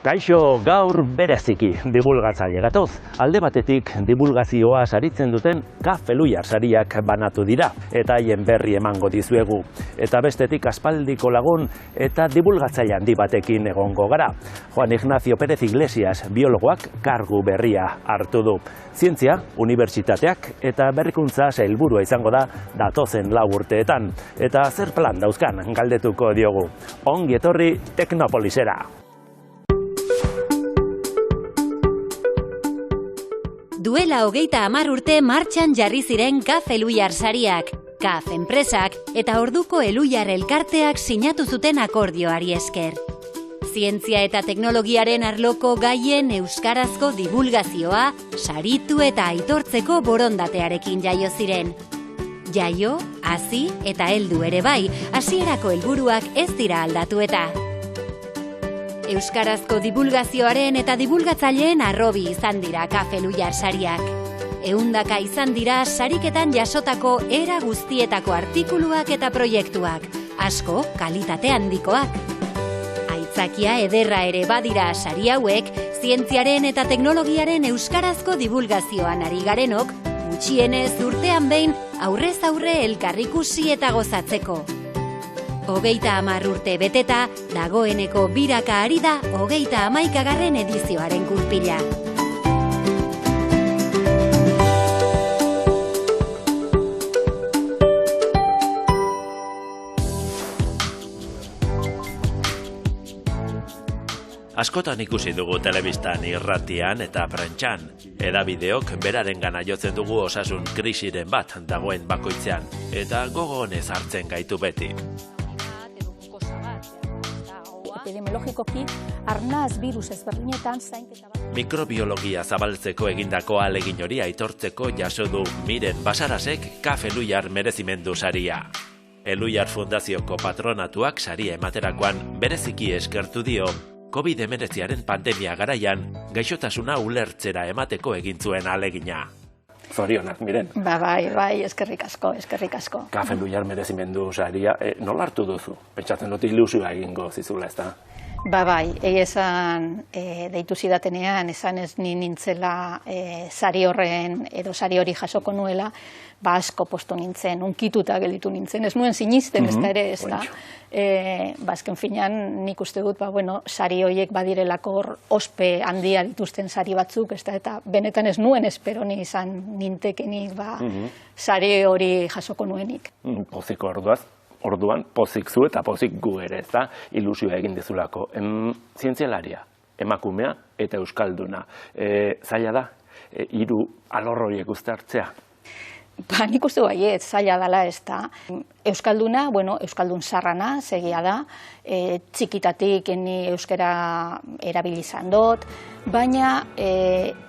Kaixo, gaur bereziki dibulgatzaile gatoz. Alde batetik dibulgazioa saritzen duten Kafeluiar sariak banatu dira eta haien berri emango dizuegu. Eta bestetik aspaldiko lagun eta dibulgatzaile handi batekin egongo gara. Juan Ignacio Pérez Iglesias biologoak kargu berria hartu du. Zientzia, unibertsitateak eta berrikuntza sailburua izango da datozen 4 urteetan. Eta zer plan dauzkan galdetuko diogu. Ongi etorri Teknopolisera. Duela 30 urte martxan jarri ziren Kafeluiar sariak, Kaf enpresak eta orduko Eluiar elkarteak sinatu zuten akordioari esker. Zientzia eta teknologiaren arloko gaien euskarazko divulgazioa saritu eta aitortzeko borondatearekin jaio ziren. Jaio, hazi eta heldu ere bai, hasierako helburuak ez dira aldatu eta. Euskarazko divulgazioaren eta divulgatzaileen arrobi izan dira Kafeluiar sariak. 100 izan dira sariketan jasotako era guztietako artikuluak eta proiektuak, asko kalitate handikoak. Aitzakia ederra ere badira sari hauek, zientziaren eta teknologiaren euskarazko divulgazioan ari garenok, gutxienez urtean behin aurrez aurre elkarrikusi eta gozatzeko. 30 urte beteta, dagoeneko biraka ari da 31. edizioaren gurpila. Askotan ikusi dugu telebistan, irratian eta prentxan. Hedabideok berarengana jotzen dugu osasun krisiren bat dagoen bakoitzean, eta gogo honez hartzen gaitu beti. Epidemiologikoki, arnaz birus ezberdinetan zainketa bat. Mikrobiologia zabaltzeko egindako ahalegin hori aitortzeko jaso du Miren Basarasek Kafeluiar merezimendu saria. Eluiar Fundazioko patronatuak saria ematerakoan bereziki eskertu dio COVID-19 pandemia garaian gaixotasuna ulertzera emateko egin zuen ahalegina. Zorionak, Miren. Bai, eskerrik asko. Kafeluiar merezimendu saria, nola hartu duzu? Pentsatzen dut ilusioa egingo zizula, ez da? Bai, esan deitu zidatenean, esan ez nintzela sari horren edo sari hori jasoko nuela, asko postu nintzen, unkituta gelditu nintzen, ez nuen sinisten, ez da ere, ez da. Azken finean nik uste dut, sari horiek badirelako ospe handia dituzten sari batzuk, ez da, eta benetan ez nuen espero ni izan nintekenik sari hori jasoko nuenik. Poziko orduan, pozik zu eta pozik gu ere, ez da, ilusioa egin dizulako. Zientzialaria, emakumea eta euskalduna. Zaila da, 3 alor horiek uztartzea? Nik uste baiet, zaila dela ez da. Euskalduna, euskaldun zarrana, segia da, txikitatik ni euskara erabili izan dut, baina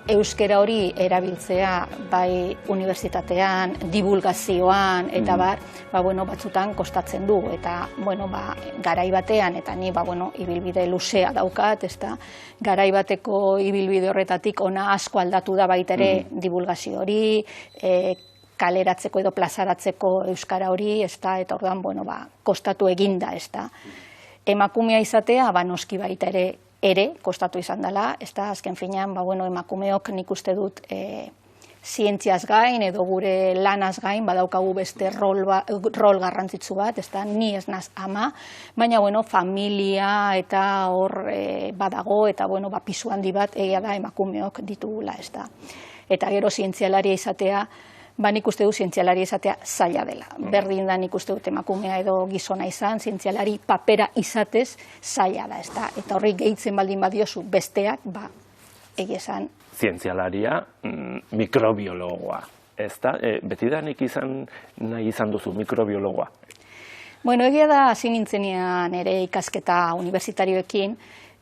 euskara hori erabiltzea bai unibertsitatean, divulgazioan, eta batzutan kostatzen du, eta garai batean, eta ni ibilbide luzea daukat, ez da, garai bateko ibilbide horretatik ona asko aldatu da baita ere divulgazio hori, kaleratzeko edo plazaratzeko euskara hori, eta orduan, kostatu eginda, ez da. Emakumea izatea, noski baita ere, kostatu izan dela, ez da, azken finean, emakumeok nik uste dut zientziaz gain, edo gure lanaz gain, badaukagu beste rol garrantzitsu bat, ez da, ni ez naz ama, baina, familia eta hor badago, eta, pisu handi bat, egia da, emakumeok ditugula, ez da. Eta gero zientzialaria izatea, nik uste du zientzialari izatea zaila dela. Berdin da nik uste dut emakumea edo gizona izan, zientzialari papera izatez zaila da, ez da. Eta horri gehitzen baldin badiozu besteak, egia esan. Zientzialaria, mikrobiologoa, ez da? Betidanik nahi izan duzu mikrobiologoa? Egia da, hasi nintzenean ere ikasketa unibertsitarioekin,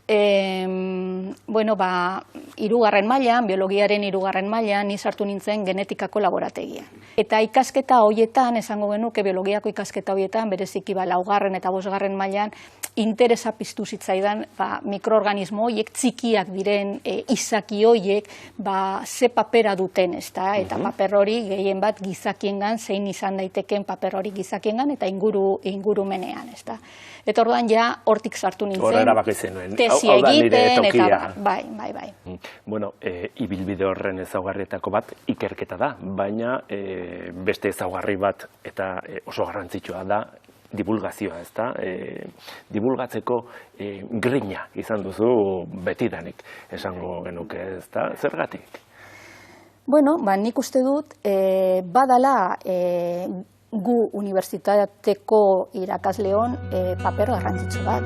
Bueno, hirugarren mailan, biologiaren hirugarren mailan, ni sartu nintzen genetikako laborategian. Eta ikasketa horietan, esango genuke biologiako ikasketa horietan, bereziki laugarren eta bosgarren mailan, interesa piztu zitzaidan mikroorganismo horiek, txikiak diren izaki horiek, ze papera duten, ezta? Eta paper hori gehien bat gizakiengan, zein izan daiteken paper hori gizakiengan, eta ingurumenean, ezta? Eta orduan ja hortik sartu nintzen. Hor erabaki zenuen. Tesia egiten, eta bai. Bueno, ibilbide horren ezaugarrietako bat ikerketa da, baina beste ezaugarri bat eta oso garrantzitsua da divulgazioa, ezta? Divulgatzeko grina izan duzu betidanik, esango genuke, ezta? Zergatik? Bueno, nik uste dut badala gu unibertsitateko irakasleon paper garrantzitsu bat.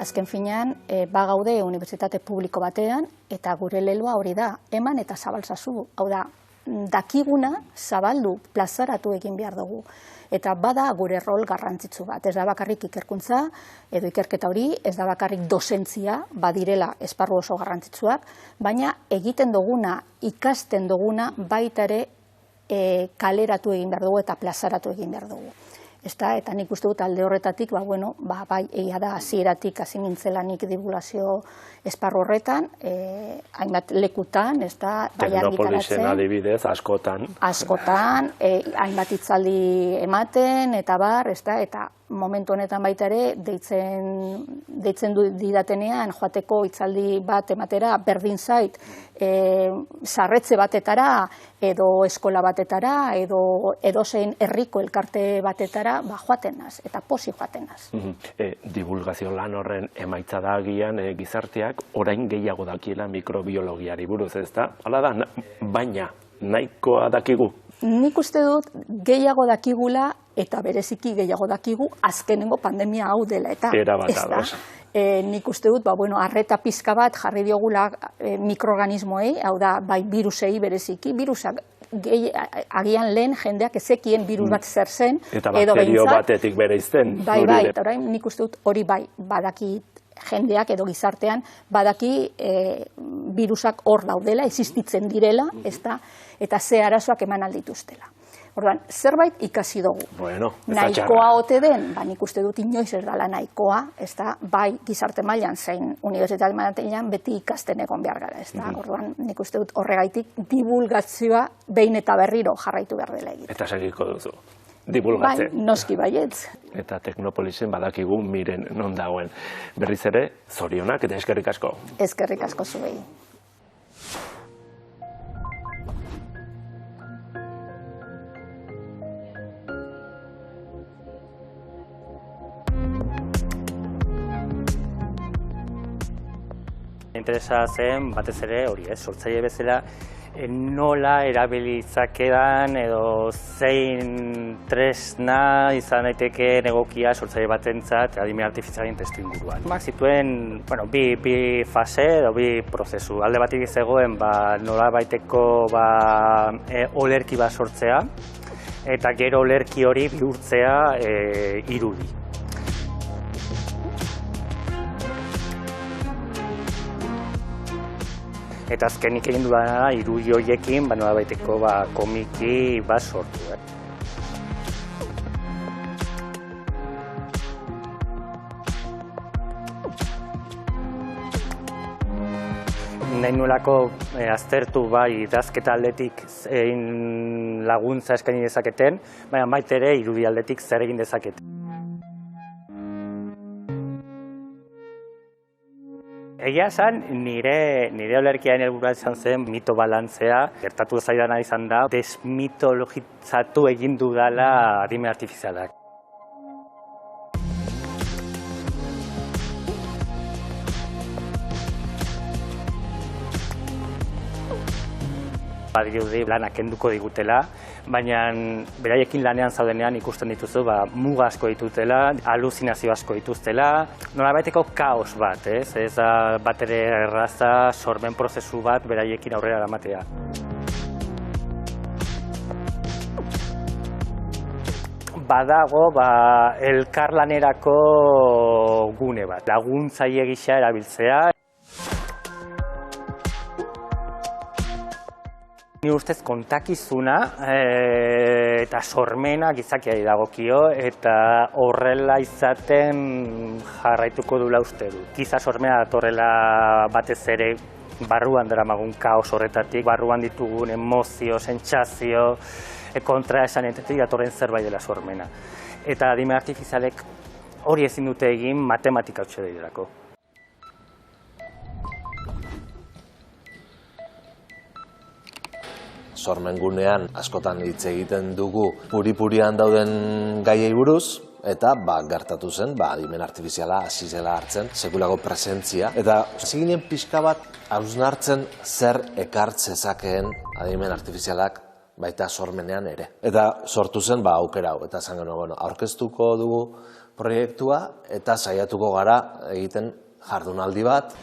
Azken finean, gaude unibertsitate publiko batean, eta gure leloa hori da, eman eta zabaltzazu. Hau da, dakiguna zabaldu, plazaratu egin behar dugu. Eta bada gure rol garrantzitsu bat. Ez da bakarrik ikerkuntza, edo ikerketa hori, ez da bakarrik dozentzia, badirela esparru oso garrantzitsuak, baina egiten duguna, ikasten duguna, baita ere kaleratu egin behar dugu eta plazaratu egin behar dugu. Eta nik uste dut alde horretatik, bai, egia da, hasieratik hasi nintzela nik divulgazio esparru horretan, hainbat lekutan, bai argitaratzen. Teknopolisen adibidez, askotan. Askotan, hainbat hitzaldi ematen, eta eta momentu honetan baita ere, deitzen didatenean, joateko hitzaldi bat ematera, berdin zait, sarretze batetara, edo eskola batetara, edo zein herriko elkarte batetara, joaten naz, eta posi joaten naz. Divulgazio lan horren emaitza da agian gizarteak orain gehiago dakiela mikrobiologiari buruz, ezta? Hala da, baina nahikoa dakigu? Nik uste dut gehiago dakigula eta bereziki gehiago dakigu azkenengo pandemia hau dela. Nik uste dut, arreta pizka bat jarri diogula mikroorganismoei, hau da, bai virusei bereziki, virusak agian lehen jendeak ezekien virus bat zer zen. Eta bakterio batetik bereizten. Bai, eta orain nik uste dut hori bai, badaki jendeak edo gizartean, badaki virusak hor daudela, existitzen direla, eta ze arazoak eman aldituztela. Orduan, zerbait ikasi dugu. Nahikoa ote den, nik uste dut inoiz ez dela nahikoa, bai gizarte mailan zein unibertsitate mailan beti ikasten egon behar gara. Orduan, nik uste dut horregaitik divulgazioa behin eta berriro jarraitu behar dela egiten. Eta segiko duzu, divulgatzen. Bai, noski baietz. Eta Teknopolisen badakigu miren non dagoen. Berriz ere, zorionak eta eskerrik asko. Eskerrik asko zuei. Interesa zen, batez ere, hori sortzaile bezala, nola erabilitzakedan edo zein tresna izan daiteke egokia sortzaile batentzat adimen artifizialaren testuinguruan. Zituen bi fase edo bi prozesu. Alde batik zegoen nola baiteko olerki bat sortzea, eta gero olerki hori bihurtzea irudi. Eta azkenik egin dudana irudi horiekin nolabaiteko komiki bat sortu. Nahi nuelako aztertu idazketa aldetik zein laguntza eskaini dezaketen, baina baita ere irudi aldetik zer egin dezaketen. Egia esan, nire olerkiaren helburua izan zen mito balantzea, gertatu zaidana izan da, desmitologizatu egin dudala adimen artifizialak. Badirudi lanak kenduko digutela, baina beraiekin lanean zaudenean ikusten dituzu muga asko ditutela, aluzinazio asko dituztela, nolabaiteko kaos bat, ez? Ez da bat ere erraza sormen prozesu bat beraiekin aurrera eramatea. Badago elkarlanerako gune bat, laguntzaile gisa erabiltzea. Ni ustez kontakizuna eta sormena gizakiari dagokio eta horrela izaten jarraituko dula uste du. Giza sormena datorrela batez ere barruan daramagun kaos horretatik, barruan ditugun emozio, sentsazio, kontraesanetik datorren zerbait dela sormena. Eta adimen artifizialek hori ezin dute egin matematika hutsa direlako. Sormengunean askotan hitz egiten dugu puri-purian dauden gaiei buruz, eta gertatu zen, adimen artifiziala hasi zela hartzen, sekulako presentzia. Eta hasi ginen pixka bat hausnartzen zer ekartzezakeen adimen artifizialak baita sormenean ere. Eta sortu zen aukera hau, eta esan genuen, aurkeztuko dugu proiektua, eta saiatuko gara egiten jardunaldi bat.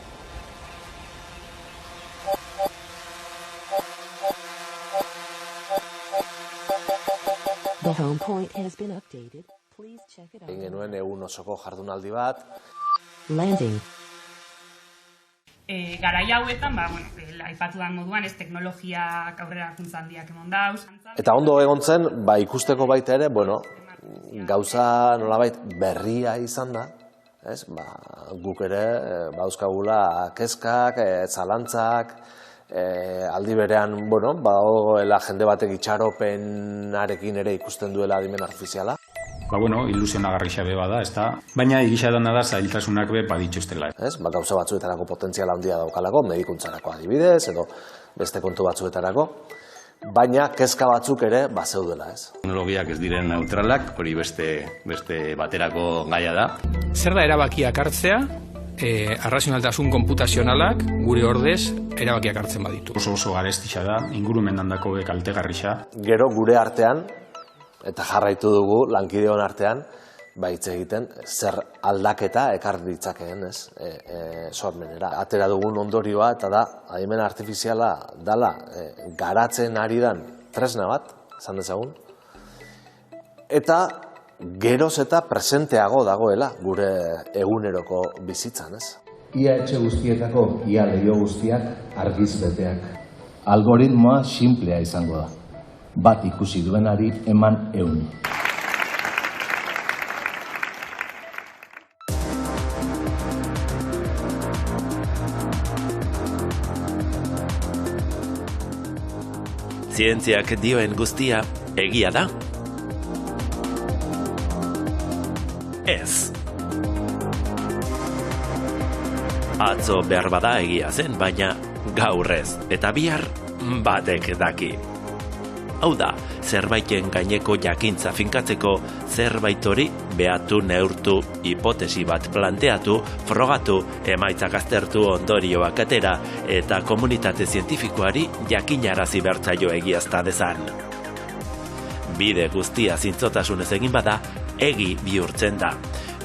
Egin genuen egun osoko jardunaldi bat. Garai hauetan, aipatu den moduan, teknologiak aurrerakuntza handiak emon dauz. Eta ondo egon zen, ikusteko baita ere, gauza nolabait berria izan da, guk ere bauzkagula kezkak, zalantzak, aldi berean, badagoela jende batek itxaropenarekin ere ikusten duela adimen artifiziala. Ilusionagarri xabe bada, ez da? Baina egisa dana da zailtasunak be badituztela. Gauza batzuetarako potentziala handia daukalako, medikuntzarako adibidez, edo beste kontu batzuetarako, baina kezka batzuk ere bazeudela, ez? Teknologiak ez diren neutralak, hori beste baterako gaia da. Zer da erabakiak hartzea? Arrazionaltasun konputazionalak gure ordez erabakiak hartzen baditu. Oso garestixa da, ingurumen handako kaltegarrixa. Gero gure artean, eta jarraitu dugu lankideon artean, hitz egiten zer aldaketa ekar ditzakeen, sormenera. Atera dugun ondorioa eta da adimen artifiziala dala garatzen ari dan tresna bat, esan dezagun, eta geroz eta presenteago dagoela gure eguneroko bizitzan, ez? Ia etxe guztietako, ia leiho guztiak argiz beteak. Algoritmoa simplea izango da. Bat ikusi duenari eman 100. Zientziak dioen guztia egia da? Ez. Atzo behar bada egia zen, baina gaur ez, eta bihar batek daki. Hau da, zerbaiten gaineko jakintza finkatzeko, zerbait hori behatu, neurtu, hipotesi bat planteatu, frogatu, emaitzak aztertu, ondorioak atera, eta komunitate zientifikoari jakinarazi bertzaio egiazta dezan. Bide guztia zintzotasunez egin bada, egi bihurtzen da.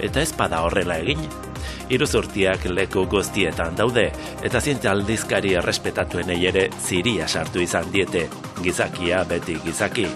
Eta ez bada horrela egin. Iruzurtiak leku guztietan daude, eta zientzia aldizkari errespetatuenei ere ziria sartu izan diete, gizakia beti gizaki.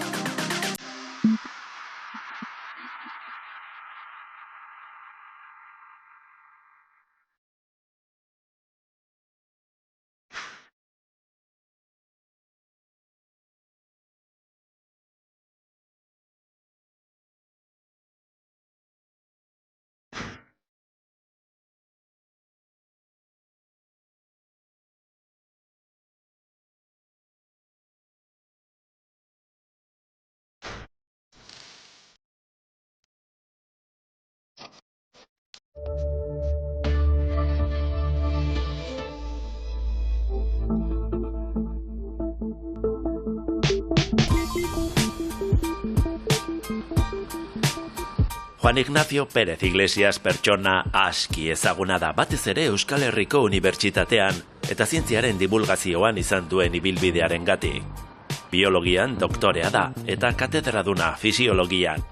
Juan Ignacio Pérez Iglesias pertsona aski ezaguna da batez ere Euskal Herriko Unibertsitatean eta zientziaren divulgazioan izan duen ibilbidearengatik. Biologian doktorea da eta katedraduna fisiologian.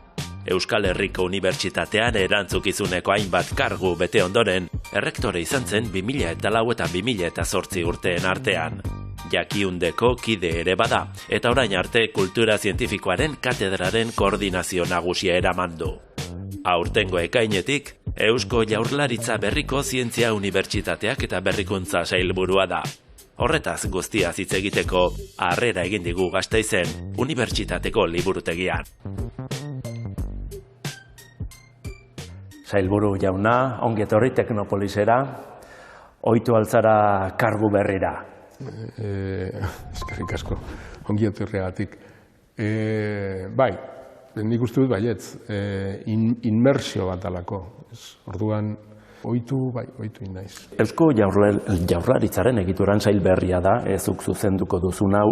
Euskal Herriko Unibertsitatean erantzukizuneko hainbat kargu bete ondoren, errektore izan zen 2004 eta 2008 urteen artean. Jakiundeko kide ere bada, eta orain arte kultura zientifikoaren katedraren koordinazio nagusia eraman du. Aurtengo ekainetik, Eusko Jaurlaritza Berriko Zientzia Unibertsitateak eta Berrikuntza sailburua da. Horretaz guztiaz hitz egiteko, harrera egin digu Gasteizen Unibertsitateko liburutegian. Sailburu jauna, ongi etorri Teknopolisera, ohitu altzara kargu berrira. Eskerrik asko, ongi etorriagatik. Bai, nik uste dut baietz, inmersio bat alako. Orduan, ohitu inaiz. Eusko Jaurlaritzaren egituran sail berria da, zuk zuzenduko duzun hau,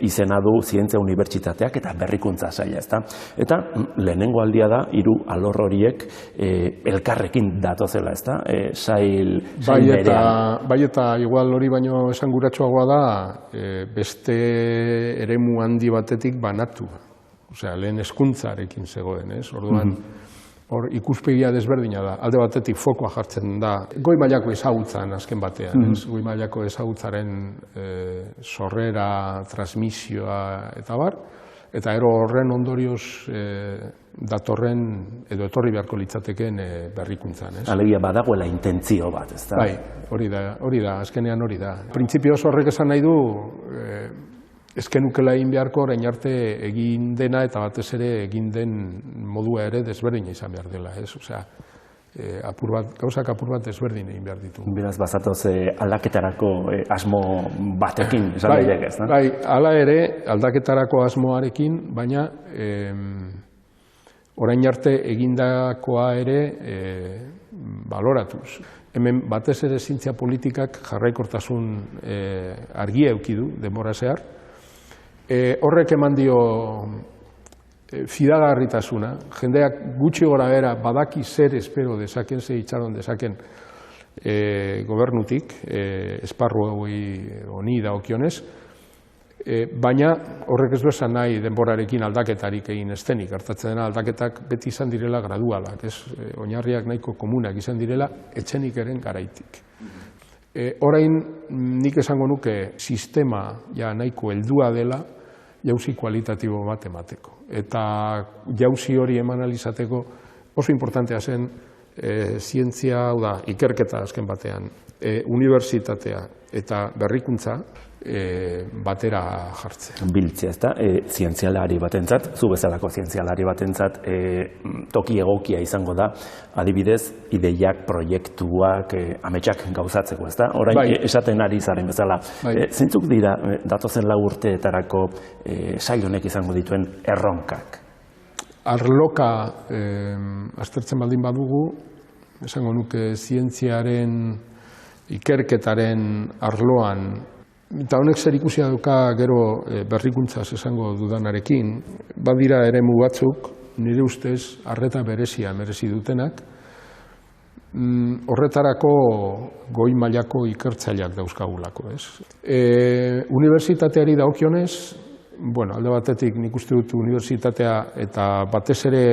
izena du Zientzia Unibertsitateak eta Berrikuntza saila, ezta? Eta lehenengo aldia da, 3 alor horiek elkarrekin datozela, ezta? Sail berean. Bai eta igual hori baino esanguratsuagoa da, beste eremu handi batetik banatu. Osea, lehen hezkuntzarekin zegoen, ez? Orduan, hor ikuspegia desberdina da, alde batetik fokoa jartzen da, goi mailako ezagutzan azken batean, goi mailako ezagutzaren sorrera, transmisioa eta bar, eta ero horren ondorioz datorren edo etorri beharko litzateken berrikuntzan. Alegia badagoela intentzio bat, ez da? Bai, hori da, azkenean hori da. Printzipioz horrek esan nahi du, ezkenukela egin beharko orain arte egin dena eta batez ere egin den modua ere desberdina izan behar dela, ez? Osea, gauzak apur bat desberdin egin behar ditu. Beraz, bazatoz aldaketarako asmo batekin, esan daiteke, ez da? Bai, hala ere, aldaketarako asmoarekin, baina orain arte egindakoa ere baloratuz. Hemen batez ere zientzia politikak jarraikortasun argia eduki du denbora zehar. Horrek eman dio fidagarritasuna, jendeak gutxi gora bera badaki zer espero dezaken, zer itxaron dezaken gobernutik, esparru honi dagokionez, baina horrek ez du esan nahi denborarekin aldaketarik egin estenik, hartatzen dena aldaketak beti izan direla gradualak, oinarriak nahiko komunak izan direla etxenik eren garaitik. Orain nik esango nuke sistema nahiko heldua dela jauzi kualitatibo bat emateko. Eta jauzi hori eman alizateko oso importantea zen zientzia, hau da, ikerketa azken batean, unibertsitatea eta berrikuntza batera jartzen. Biltzea, ez da, zientzialari batentzat, zu bezalako zientzialari batentzat toki egokia izango da, adibidez, ideiak, proiektuak, ametsak gauzatzeko, ez da? Orain, esaten ari zaren bezala, zintzuk dira datozen 4 urteetarako sail honek izango dituen erronkak? Arloka aztertzen baldin badugu, esango nuke zientziaren, ikerketaren arloan, eta honek zer ikusia dauka gero berrikuntzaz esango dudanarekin, badira eremu batzuk, nire ustez, arreta berezia merezi dutenak, horretarako goi mailako ikertzaileak dauzkagulako, ez? Unibertsitateari dagokionez, alde batetik nik uste dut unibertsitatea eta batez ere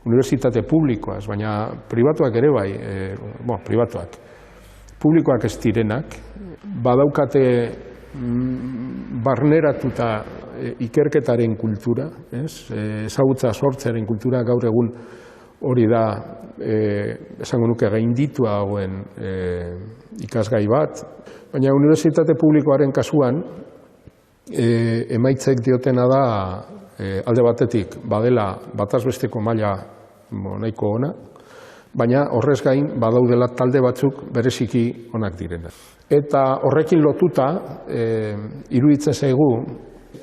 unibertsitate publikoaz, baina pribatuak ere bai, pribatuak, publikoak ez direnak, badaukate barneratuta ikerketaren kultura, ezagutza sortzearen kultura gaur egun hori da, esango nuke gainditua hauen ikasgai bat, baina unibertsitate publikoaren kasuan emaitzek diotena da alde batetik badela batazbesteko maila nahiko ona, baina horrez gain badaudela talde batzuk bereziki onak direna. Eta horrekin lotuta, iruditzen zaigu,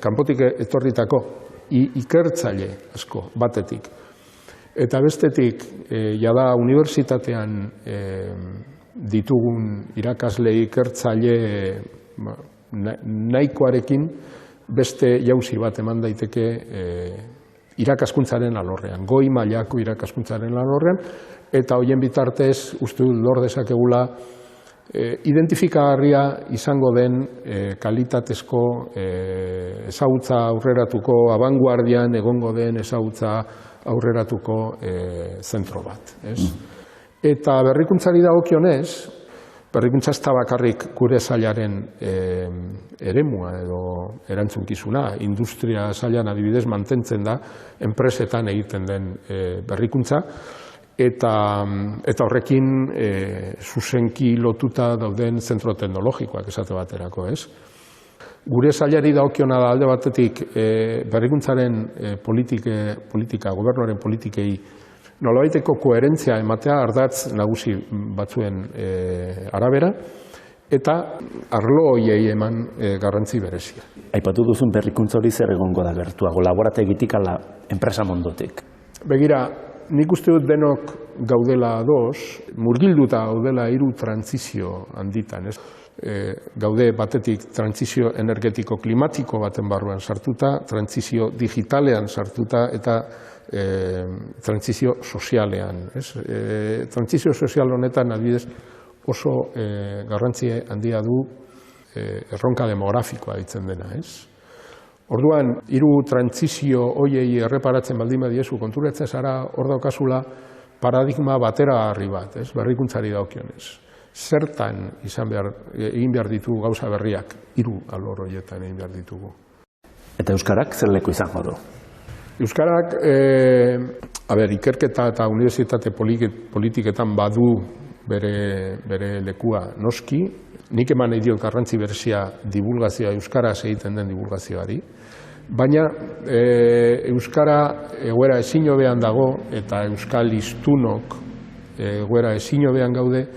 kanpotik etorritako ikertzaile asko batetik. Eta bestetik, jada unibertsitatean ditugun irakasle ikertzaile nahikoarekin beste jauzi bat eman daiteke irakaskuntzaren alorrean, goi mailako irakaskuntzaren alorrean, eta hoien bitartez uste dut lor dezakegula identifikagarria izango den kalitatezko ezagutza aurreratuko, abanguardian egongo den ezagutza aurreratuko zentro bat. Eta berrikuntzari dagokionez, berrikuntza ez da bakarrik gure sailaren eremua edo erantzunkizuna. Industria sailan adibidez mantentzen da enpresetan egiten den berrikuntza, eta horrekin zuzenki lotuta dauden zentro teknologikoak esate baterako, ez? Gure sailari dagokiona da alde batetik berrikuntzaren politika, gobernuaren politikei nolabaiteko koherentzia ematea ardatz nagusi batzuen arabera, eta arlo horiei eman garrantzi berezia. Aipatu duzun berrikuntza hori zer egongo da gertuago, laborategitik ala enpresa mondotik? Begira, nik uste dut denok gaudela ados, murgilduta gaudela 3 trantzizio handitan. Gaude batetik trantzizio energetiko klimatiko baten barruan sartuta, trantzizio digitalean sartuta eta trantzizio sozialean. Trantzizio sozial honetan adibidez oso garrantzia handia du erronka demografikoa ditzen dena. Orduan, 3 trantzizio hoiei erreparatzen baldin badiezu konturatzen zara hor daukazula paradigma bateragarri bat, berrikuntzari dagokionez. Zertan egin behar ditugu gauza berriak, 3 alor horietan egin behar ditugu. Eta Euskarak zer leku izango du? Euskarak, ikerketa eta unibertsitate politiketan badu bere lekua noski, nik eman nahi diot garrantzi berezia divulgazioa, euskaraz egiten den divulgazioari, baina euskara egoera ezin hobean dago eta euskal hiztunok egoera ezin hobean gaude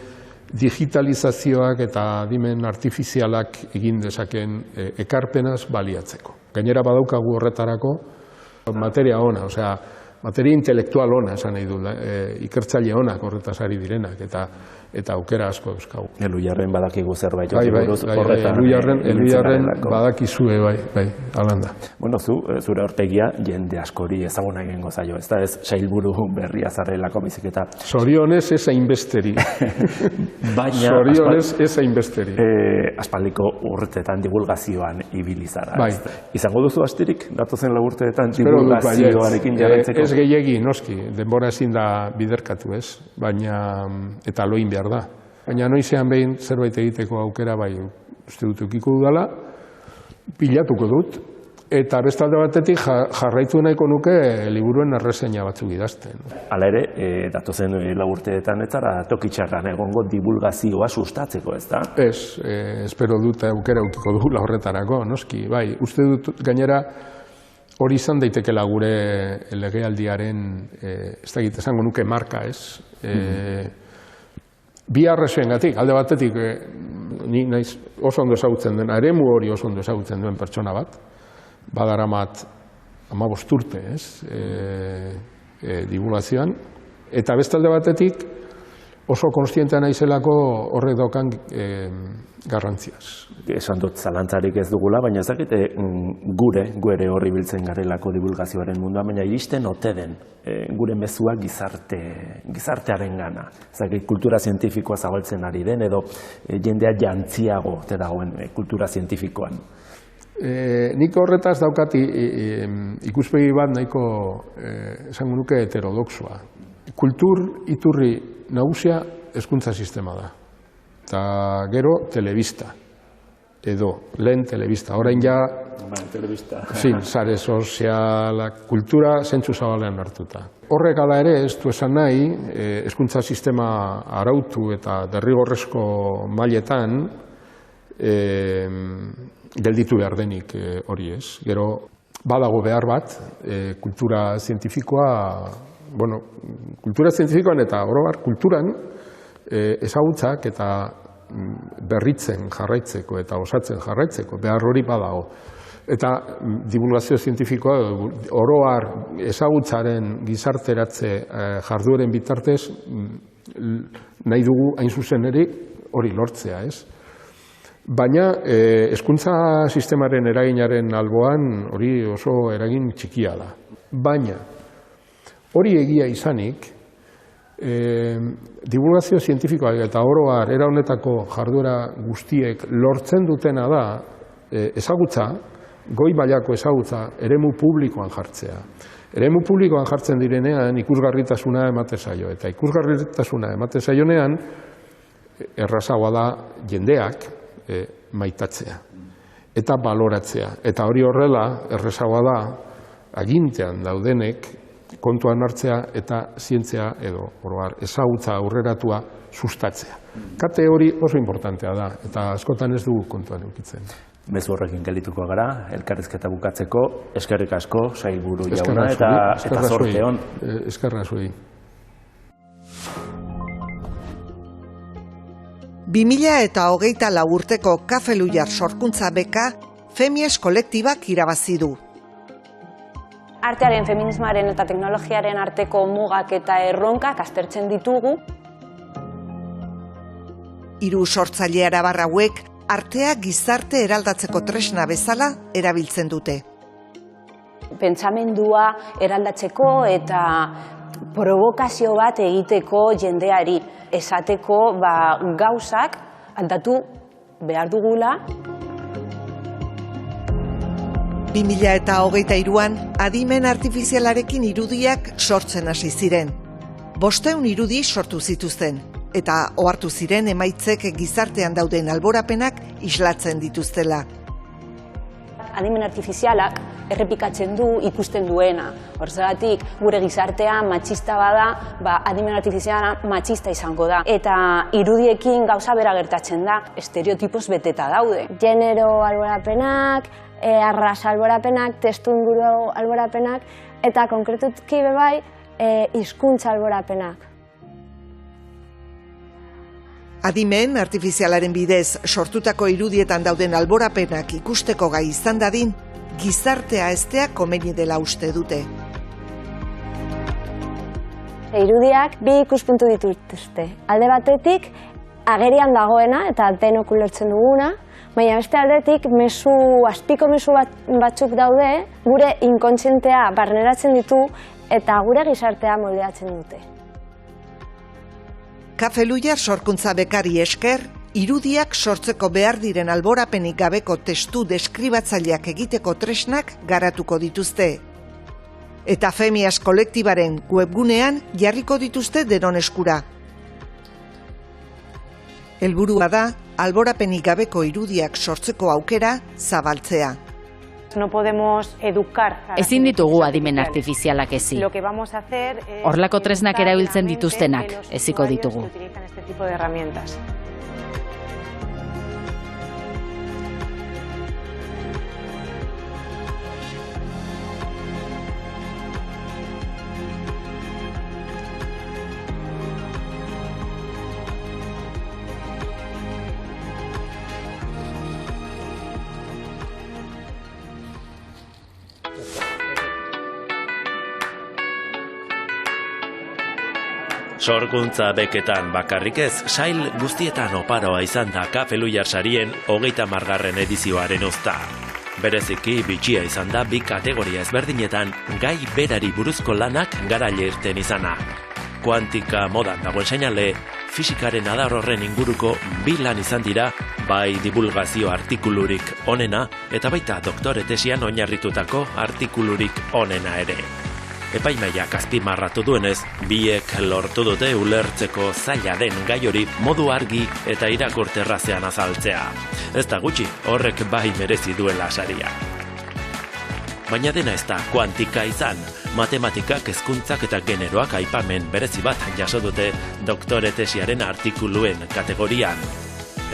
digitalizazioak eta adimen artifizialak egin dezaken ekarpenaz baliatzeko. Gainera badaukagu horretarako materia ona, osea, materia intelektual ona esan nahi du, ikertzaile onak horretaz ari direnak, eta aukera asko euskagu. Elujarren badakigu zerbait. Elujarren badakizue, bai, alanda. Bueno, zure aurpegia jende askori ezaguna egingo zaio, ez da ez sailburu berria zarrelako bizik eta... Zorionez ez hainbesteri. Zorionez ez hainbesteri. Aspaldiko urteetan divulgazioan ibili zara. Izango duzu astirik, datozen 4 urteetan divulgazioarekin jarraitzeko? Ez gehiegi, noski, denbora ezin da biderkatu, ez? Baina, eta loin behar da. Baina noizean behin zerbait egiteko aukera bai uste dut ukiko dudala, pilatuko dut, eta bestalde batetik jarraitu nahiko nuke liburuen erreseina batzuk idazten. Hala ere, datozen 4 urteetan ez zara tokitxarran egongo divulgazioa sustatzeko, ez da? Ez, espero dut aukera ukiko dugula horretarako, noski, bai, uste dut gainera hori izan daitekela gure legealdiaren, ez da egite esango nuke marka, ez? Bi arrazoengatik, alde batetik, ni naiz oso ondo ezagutzen den, eremu hori oso ondo ezagutzen duen pertsona bat, badaramat 15 urte, ez? Divulgazioan, eta bestalde batetik oso konstientea naizelako horrek daukan garrantziaz. Esan dut zalantzarik ez dugula, baina ez dakite gure horri biltzen garelako divulgazioaren munduan, baina iristen ote den gure mezua gizartearen gana. Ez dakit kultura zientifikoa zabaltzen ari den, edo jendea jantziago te dagoen kultura zientifikoan. Nik horretaz daukat ikuspegi bat nahiko esango nuke heterodoxoa. Kultur iturri nagusia hezkuntza sistema da. Eta gero telebista. Edo lehen telebista. Orain ja, sare sozialak, kultura zentzu zabalean hartuta. Horrek ala ere ez du esan nahi, hezkuntza sistema arautu eta derrigorrezko mailetan gelditu behar denik hori ez. Gero badago behar bat, kultura zientifikoa, kultura zientifikoan eta orobar kulturan ezagutzak eta berritzen jarraitzeko eta osatzen jarraitzeko behar hori badago. Eta divulgazio zientifikoa oroar ezagutzaren gizarteratze jardueren bitartez nahi dugu hain zuzen ere hori lortzea, ez? Baina hezkuntza sistemaren eraginaren alboan hori oso eragin txikia da. Baina, hori egia izanik, divulgazio zientifikoak eta oro har era honetako jarduera guztiek lortzen dutena da ezagutza, goi mailako ezagutza, eremu publikoan jartzea. Eremu publikoan jartzen direnean ikusgarritasuna ematen zaio, eta ikusgarritasuna ematen zaionean errazagoa da jendeak maitatzea eta baloratzea. Eta hori horrela errazagoa da agintean daudenek kontuan hartzea eta zientzia edo oro har ezagutza aurreratua sustatzea. Kate hori oso importantea da eta askotan ez dugu kontuan edukitzen. Mezu horrekin geldituko gara, elkarrizketa bukatzeko, eskerrik asko, sailburu jauna, eta zorte hon. Eskerra zuei. 2024 urteko Kafe Luiar sorkuntza beka Femies kolektibak irabazi du. Artearen, feminismoaren eta teknologiaren arteko mugak eta erronkak aztertzen ditugu. 3 sortzaile arabar hauek artea gizarte eraldatzeko tresna bezala erabiltzen dute. Pentsamendua eraldatzeko eta provokazio bat egiteko jendeari esateko gauzak aldatu behar dugula. 2023an adimen artifizialarekin irudiak sortzen hasi ziren. 500 irudi sortu zituzten. Eta ohartu ziren emaitzek gizartean dauden alborapenak islatzen dituztela. Adimen artifizialak errepikatzen du ikusten duena. Horregatik gure gizartea matxista bada, adimen artifiziala matxista izango da. Eta irudiekin gauza bera gertatzen da, estereotipoz beteta daude. Genero alborapenak, arras alborapenak, testuinguru alborapenak, eta konkretuki bebai hizkuntza alborapenak. Adimen artifizialaren bidez sortutako irudietan dauden alborapenak ikusteko gai izan dadin, gizartea heztea komeni dela uste dute. Irudiak 2 ikuspuntu dituzte. Alde batetik, agerian dagoena eta denok ulertzen duguna, baina beste aldetik azpiko mezu batzuk daude, gure inkontzientea barneratzen ditu eta gure gizartea moldeatzen dute. Kafe Luiar sorkuntza bekari esker, irudiak sortzeko behar diren alborapenik gabeko testu deskribatzaileak egiteko tresnak garatuko dituzte. Eta Femias kolektibaren webgunean jarriko dituzte denon eskura. Helburua da, alborapenik gabeko irudiak sortzeko aukera zabaltzea. No podemos educar. Ezin ditugu adimen artifizialak ezi. Horlako tresnak erabiltzen dituztenak eziko ditugu. Este tipo de herramientas. Sorkuntza beketan bakarrik ez, sail guztietan oparoa izan da Kafe Luiar sarien 30. edizioaren ozta. Bereziki bitxia izan da 2 kategoria ezberdinetan gai berari buruzko lanak garaile irten izana. Kuantika modan dagoen seinale, fisikaren adar horren inguruko 2 lan izan dira, bai divulgazio artikulurik onena eta baita doktore tesian oinarritutako artikulurik onena ere. Epaimaiak azpimarratu duenez, biek lortu dute ulertzeko zaila den gai hori modu argi eta irakurterrazean azaltzea. Ez da gutxi, horrek bai merezi duela saria. Baina dena ez da kuantika izan, matematikak, hezkuntzak eta generoak aipamen berezi bat jaso dute doktore tesiaren artikuluen kategorian.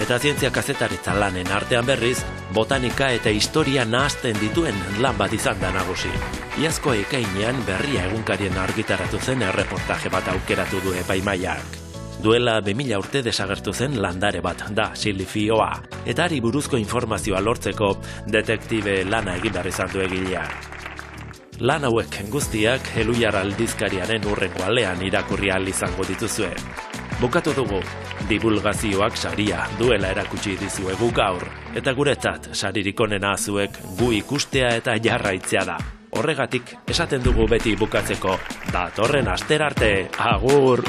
Eta zientzia kazetaritza lanen artean berriz, botanika eta historia nahazten dituen lan bat izan da nagusi. Iazko ekainean berria egunkarien argitaratu zen erreportaje bat aukeratu du epaimaiak. Duela 2000 urte desagertu zen landare bat da silifioa, eta ari buruzko informazioa lortzeko detektibe lana egin behar izan du egileak. Lan hauek guztiak Luiar aldizkariaren hurrengo alean irakurri ahal izango dituzue. Bukatu dugu, divulgazioak saria duela erakutsi dizuegu gaur, eta guretzat saririk onena zuek gu ikustea eta jarraitzea da. Horregatik esaten dugu beti bukatzeko, datorren astera arte, agur!